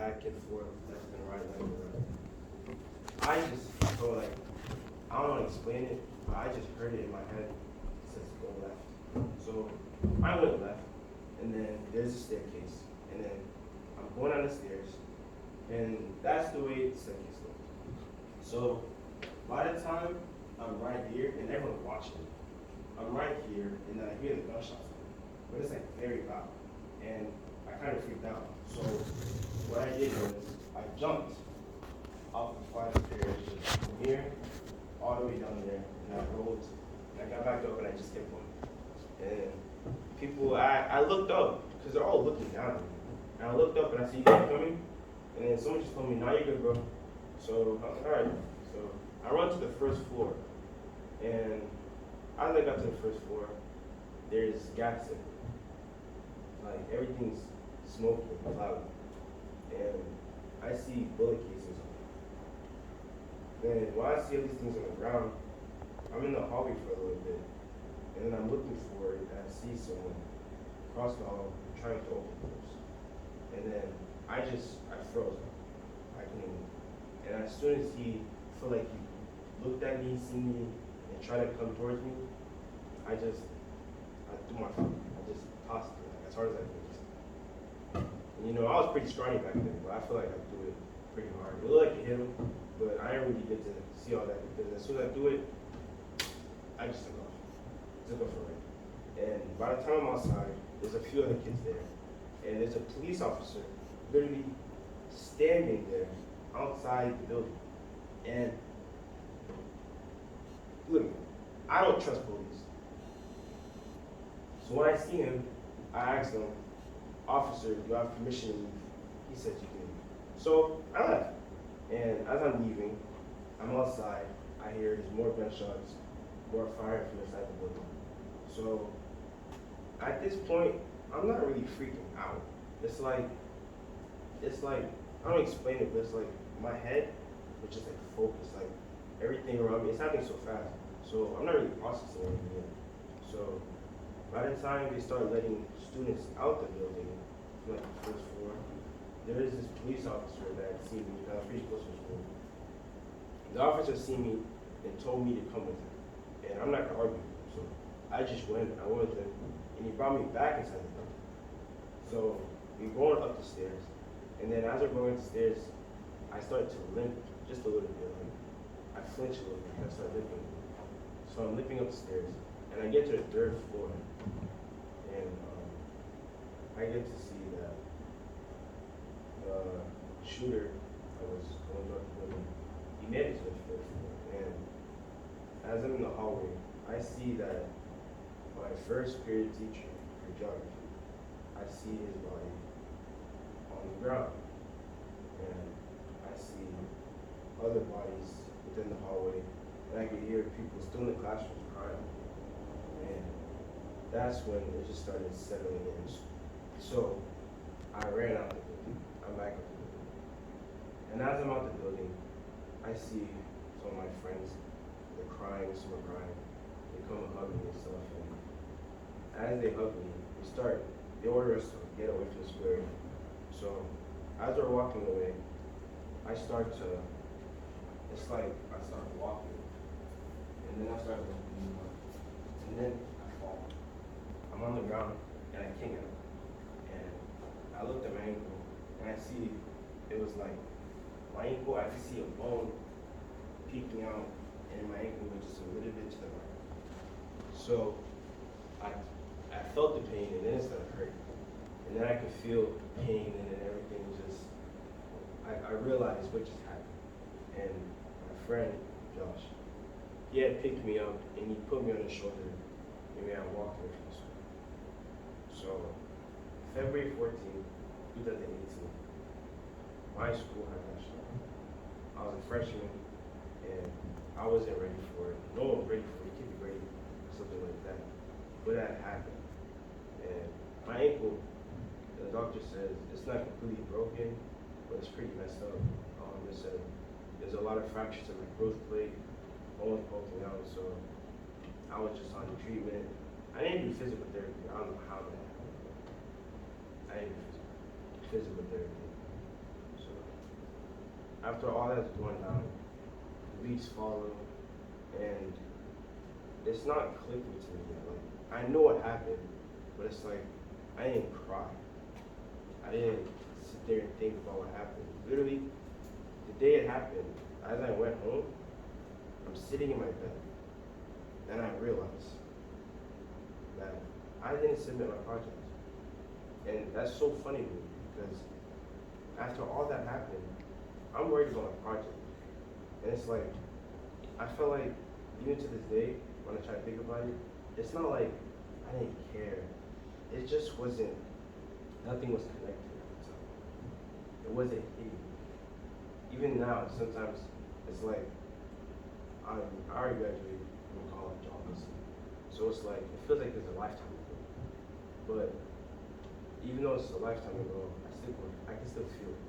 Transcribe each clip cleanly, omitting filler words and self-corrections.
back and forth, left and right, left and right. I just felt like, I don't want to explain it, but I just heard it in my head. It says go left. So I went left, and then there's a staircase, and then I'm going down the stairs, and that's the way the staircase looked. So by the time I'm right here, and everyone's watching, I'm right here, and then I hear the gunshots, but it's like very loud, and I kind of freaked out. So what I did was I jumped off the flight of stairs just from here all the way down there, and I rolled, and I got back up, and I just kept going. And people, I looked up, because they're all looking down at me. And I looked up, and I see you guys coming, and then someone just told me, "Now you're good, bro." So I was like, all right. So I run to the first floor, and as I got to the first floor, there's gas in it. Like, everything's smoky and cloudy. And I see bullet casings on it. Then when I see all these things on the ground, I'm in the hallway for a little bit. And then I'm looking for it, and I see someone across the hall trying to open doors. And then I froze. I couldn't move. And as soon as he felt like he looked at me, seen me, and tried to come towards me, I threw my phone. I just tossed it like, as hard as I could. And, you know, I was pretty scrawny back then, but I feel like I threw it pretty hard. It looked like it hit him, but I didn't really get to see all that because as soon as I threw it, I just took off. Took off for it. And by the time I'm outside, there's a few other kids there. And there's a police officer literally standing there outside the building. And look, I don't trust police. So when I see him, I asked him, "Officer, do you have permission to leave?" He said, "You can leave." So I left. And as I'm leaving, I'm outside. I hear there's more gunshots, more fire from inside the building. So at this point, I'm not really freaking out. It's like, I don't explain it, but it's like my head was just like focused, like everything around me, it's happening so fast. So I'm not really processing anything yet. So by the time they start letting students out the building, from like the first floor, there is this police officer that had seen me, because I was pretty close to school. The officer seen me and told me to come with him. And I'm not gonna argue. So I just went with him, and he brought me back inside the building. So we're going up the stairs, and then as we're going up the stairs, I started to limp just a little bit. Like, I flinched a little bit, I started limping. So I'm limping up the stairs, and I get to the third floor, and I get to see that the shooter that was going up the building, he made it to the third floor. And as I'm in the hallway, I see that my first period teacher for geography, I see his body on the ground. And I see other bodies within the hallway, and I could hear people still in the classrooms crying. And that's when it just started settling in. So I ran out the building. I'm back out the building. And as I'm out the building, I see some of my friends, they're crying, some are crying. They come and hug me and stuff. And as they hug me, they order us to get away from the square. So as we're walking away, it's like I start walking, and then I start looking, and then I fall. I'm on the ground, and I can't get up. And I looked at my ankle, and I see it was like my ankle, I could see a bone peeking out, and my ankle went just a little bit to the right. So I felt the pain, and then it started hurting. And then I could feel pain, and then everything just, I realized what just happened. And my friend, Josh, he had picked me up, and he put me on his shoulder, and we had walked away from the school. So February 14th, 2018, my school had that shot. I was a freshman, and I wasn't ready for it. No one was ready for it. You can't be ready for something like that. But that happened. And my ankle, the doctor says it's not completely broken, but it's pretty messed up. It said there's a lot of fractures in my growth plate, bones poking out, so I was just on treatment. I didn't do physical therapy. I don't know how that happened. I didn't do physical therapy. So after all that's going down, weeks follow, and it's not clicking to me yet. Like, I know what happened, but it's like, I didn't cry. I didn't sit there and think about what happened. Literally, the day it happened, as I went home, I'm sitting in my bed, and I realized that I didn't submit my project. And that's so funny to me, because after all that happened, I'm worried about my project. And it's like, I felt like, even to this day, when I try to think about it, it's not like I didn't care. It just wasn't, nothing was connected at the time. It wasn't hitting. Even now, sometimes it's like, I already graduated from college, obviously. So it's like, it feels like it's a lifetime ago. But even though it's a lifetime ago, I can still feel it.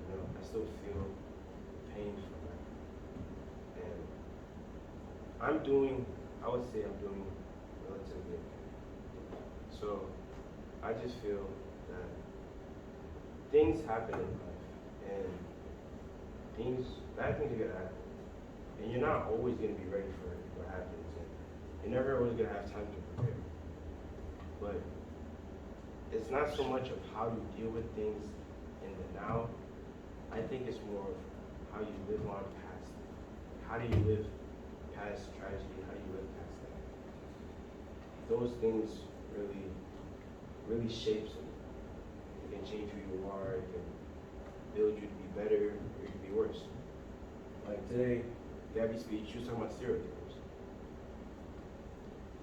You know, I still feel the pain from that. And I would say I'm doing relatively okay. So I just feel that things happen in life, and bad things are gonna happen. And you're not always gonna be ready for what happens, and you're never always gonna have time to prepare. But it's not so much of how you deal with things in the now. I think it's more of how you live on past it. How do you live past tragedy? How do you live past that? Those things really, really shape something. It can change who you are. It can build you to be better, or you can be worse. Like today, Gabby's speech, she was talking about serial killers.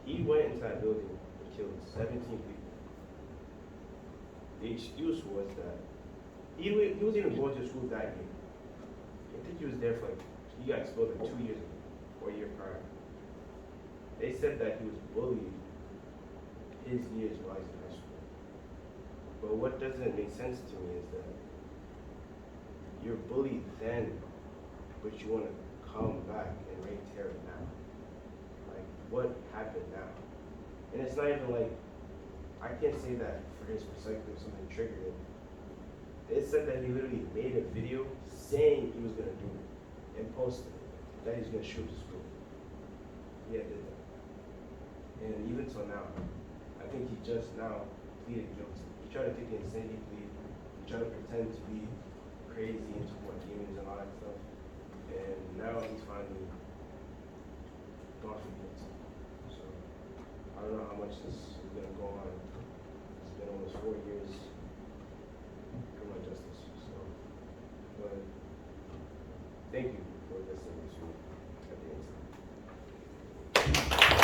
He went into that building and killed 17 people. The excuse was that he was even going to school that year. I think he was there for he got expelled like 2 years ago, or a year prior. They said that he was bullied his years while he's in high school. But what doesn't make sense to me is that you're bullied then, but you want to come back and reign terror now. Like, what happened now? And it's not even like, I can't say that for his perspective, something triggered him. It said that he literally made a video saying he was gonna do it and posted it, that he's gonna shoot the school. Yeah, did that. And even till now, I think he just now pleaded guilty. He tried to take the insanity plea. He tried to pretend to be crazy and talk about demons and all that stuff. And now he's finally gone for guilty. So I don't know how much this is gonna go on. It's been almost 4 years criminal justice. So, but thank you for listening to me at the end.